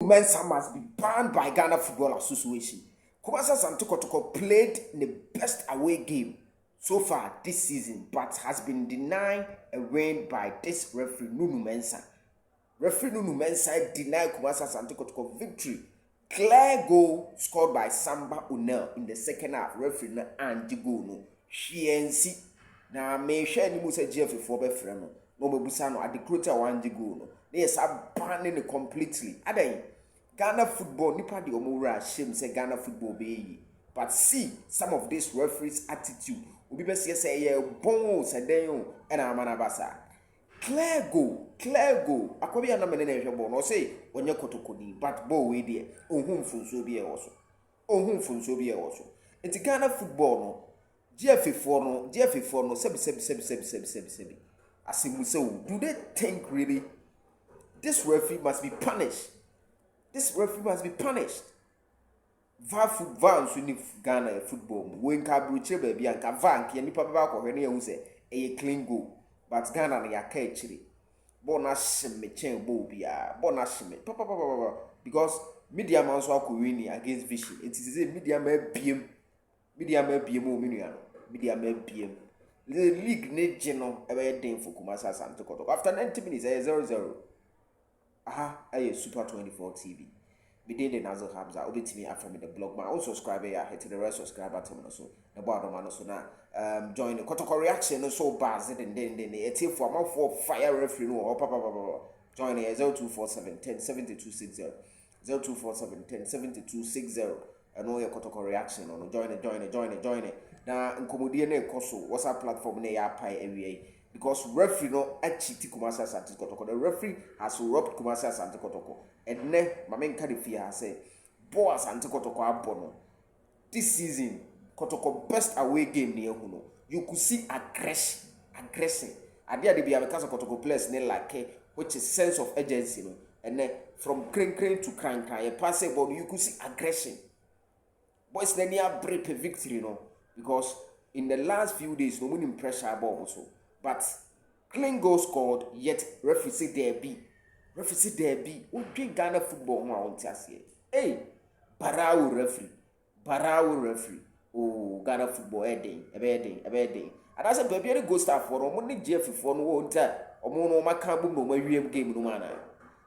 Mensa must be banned by Ghana Football Association. Kumasi Asante Kotoko played the best away game so far this season, but has been denied a win by this referee Nunu Mensah. Referee Nunu Mensah denied Kumasi Asante Kotoko victory. Clear goal scored by Samba Unel in the second half. Referee na Andy goal no. Shiensi na me share ni musa GF for be frame no. No me busa no adekrota Andy goal no. Yes, I'm banning it completely. Adan Ghana football nipa de omura shame say Ghana football be. But see some of this referees attitude. Obi be say ye bon say den and amanabasa. Clear goal. Akobi na me na hwe ball no say onye Kotoko ni but ball we there. Ohun funso bi e wo so. Enti Ghana football no GF4 no sebi. Asimu say do they think really this referee must be punished? VAR nso ni Ghana football. We nka bruche baby anka VAR nka nipa baba ko hwe na ehun se e clean goal. But Ghana na yaka echiri. Ball na shime chen ball bia. Ball na shime. Because media man so akowini against Vision. It is a media ma biem o minu media ma biem. The league ne geno ebe den for Kumasi Asante Kotoko. After 90 minutes 0-0. Aye Super 24 TV. Within the Nazo Habza, obey me after me the blog. My own subscriber, hit the rest subscribe button also. The bottom man also now. Join the Kotoko reaction so bad and then it's here for more for fire referee no papa. Join the 0247 10 7260 0247 10 7260 and all your Kotoko reaction on join it. Now nkomodie na ekoso WhatsApp platform na ya pai every because referee no achiti Kumasi Asante Kotoko. The referee has robbed Kumasi Asante Kotoko. And ne mamen Kadifia has said, Bo Asante Kotoko abono. This season, Kotoko best away game near Huno. You could see aggression. Adia de be because of Kotoko players ne like which is sense of urgency. No? And then from crane to crank, a passing ball, you could see aggression. Boys then near break a victory, no, because in the last few days, no winning pressure ball also. But clean goal scored, yet referee say there be. Who drink Ghana football on Tiasie? Hey, Barao referee. Oh, Ghana football a day. And I said, Bibiani Goldstars for only GF for no one time. Or no macabre no game no manner.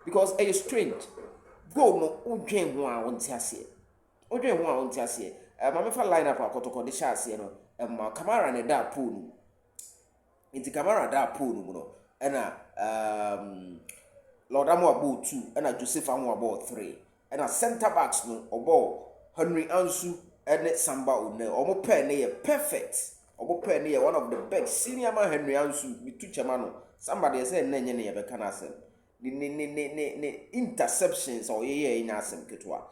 Because a strange. Go no, drink one on Tiasie. Mamma for line up a Kotoko de Chassie, and my camera and that pool. Into camera that pool, no, and Lord Amo about 2, and Joseph Amo about 3, and center backs no ball Henry Ansu and Samba Une, Omo Penny perfect, Omo Penny one of the best senior man Henry Ansu with 2 chamano. Somebody said Nenny ever can ask him. The interceptions or in Asem Ketwa,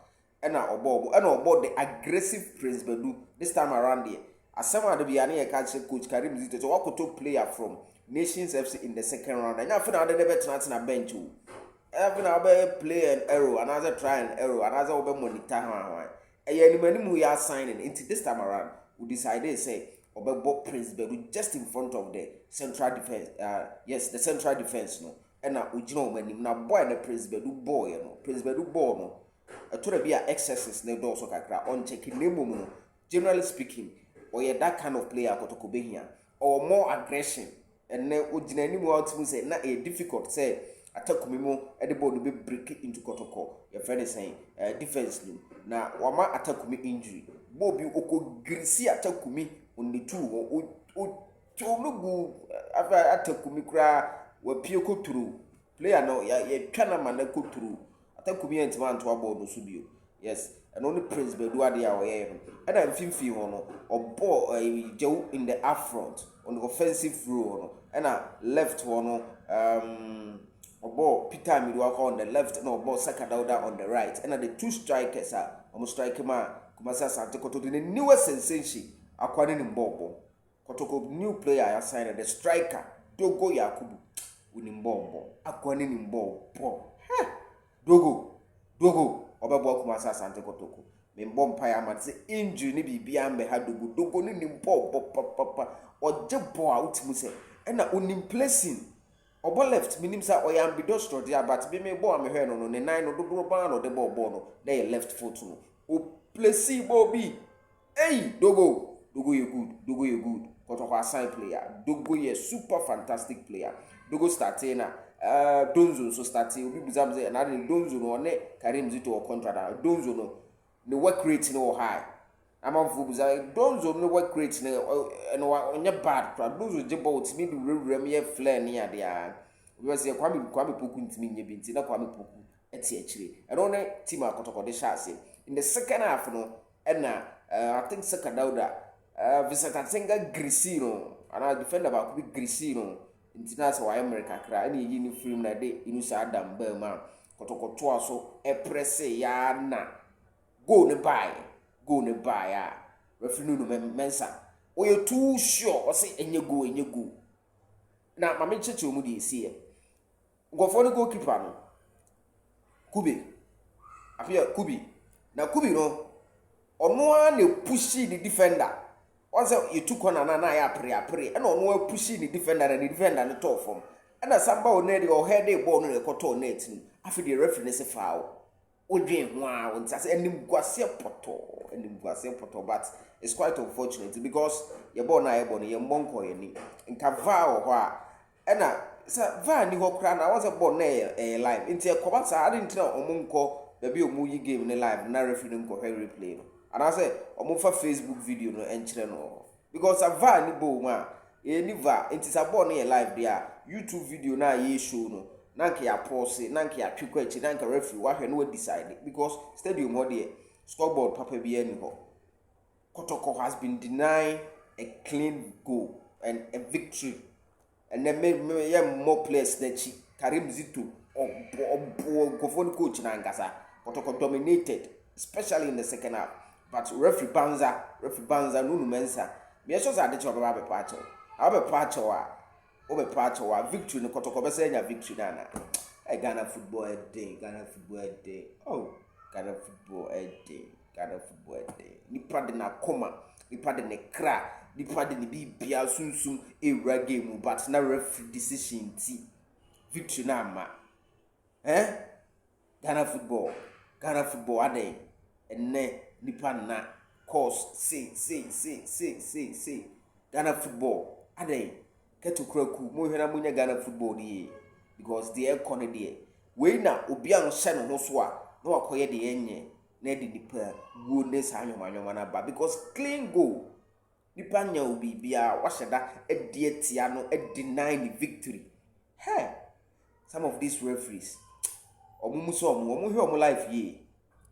and about the aggressive Prince Bedu this time around here. As some of the Bibiani coach Karim Zito to walk to player from Nations FC in the second round. And after that, they never turn a bench. Every now play an error, another try an error, another over monitor. And when we are signing into this time around, we decided say about Prince Bedu just in front of the central defense. Yes, the central defense no. And now we know when him now boy and the Prince Bedu boy, Prince Bedu boy no. A to be excesses ne do so kakra on checking name. Generally speaking. Or yeah, that kind of player Kotoko be here, or more aggression, and then would any out to say not a difficult say attack me more at the ball be break it into Kotoko. Your friend is saying defense now wama attack me injury. Bobby Oko Grisi attack me on the 2 or go after attack me cry where Pioko through player no ya kana man go through attack me and man to about no subio. Yes, and only Prince Bedu are there. And I'm thinking or ball Joe in the up front on the offensive row, and I left one or ball Peter Midwaka on the left, no ball Sakadauda on the right, and the 2 strikers are almost striker man Kumasi Asante Kotoko the newest sensation acquiring in ball. Kotoko new player I signed the striker Dogo Yakubu winning ball acquiring in ball. Dogo. Obebo Kumasi Asante Kotoko. Me mbom pa ya man say injury ni bibia mbe ha dogo ni nimpo papa. Oje bo out mu say. E na onim placing obo left minim say oyam bidostro dia but be me bo am hwe no ne nine no do ban no de ball no na ye left foot no o place ball bi hey dogo you good Kotoko assign player dogo ye super fantastic player dogo starting na Donzo so starting obi buzam say na Donzo no ne Karim Zito o contract Donzo no the work rate no high amanfo buza Donzo no work rate no onye bad Donzo jebo otimi bi rewrem ye flare ne ade a we say kwame poku ntimi nye bi nti na kwame poku eti akire eno ne team Kotoko de shase in the second half no na I think Saka Dauda Visata Tenga Grisino and I defender ba ku Grisino international wa America kra ene yi ni film na de inu sa Adam Berman Kotoko to aso e press ya na go ne buy a referee no mensa o you too sure o say enye go na mama cheche omu de esi e ngofo ne goalkeeper no Kubi apia Kubi na Kubi no ono a na pushi the defender once you took on na ya pre and ono a pushi the defender and the defender no top form and samba o na the o head the ball no e koto net ni afi the referee say foul odwen ho a on say enim guase poto but it's quite unfortunate because your ball na your monko ye ni nka va ho a na sa va ni ho kra na once ball na live nti e koba sa ade ntina omonko baby omu yi game ni live na referee nko hwe replay no and I say omonfa Facebook video no enchire no because a va ni bo ma e ni va nti sa ball na live dia YouTube video na ye show no nanke ya pause nanke ya twekwa echi nanke referee wa hwe no decide because stadium ho de scoreboard papa bi ani ho Kotoko has been denied a clean goal and a victory and then me more players than chi Karim Zito or coach na ngasa Kotoko dominated especially in the second half but referee Banza no mensa me so say de choba be pacho a victory no Kotoko be say nya victory na Ghana football day oh Ghana football day nipa de na koma nipa de ne kra nipa de ne bibia sunsum ewra game but na referee decision ti victory na ama Ghana football ade enne nipa na course say Ghana football ade keto kraku mo hwera munya Ghana football die because the economy die we na obi an hye no ho so a na wakoye de enye na di nipa go ne sa anwoma na ba because clean goal nipa nya obi bia waheda etia no deny the victory some of these referees omu hwe omu life ye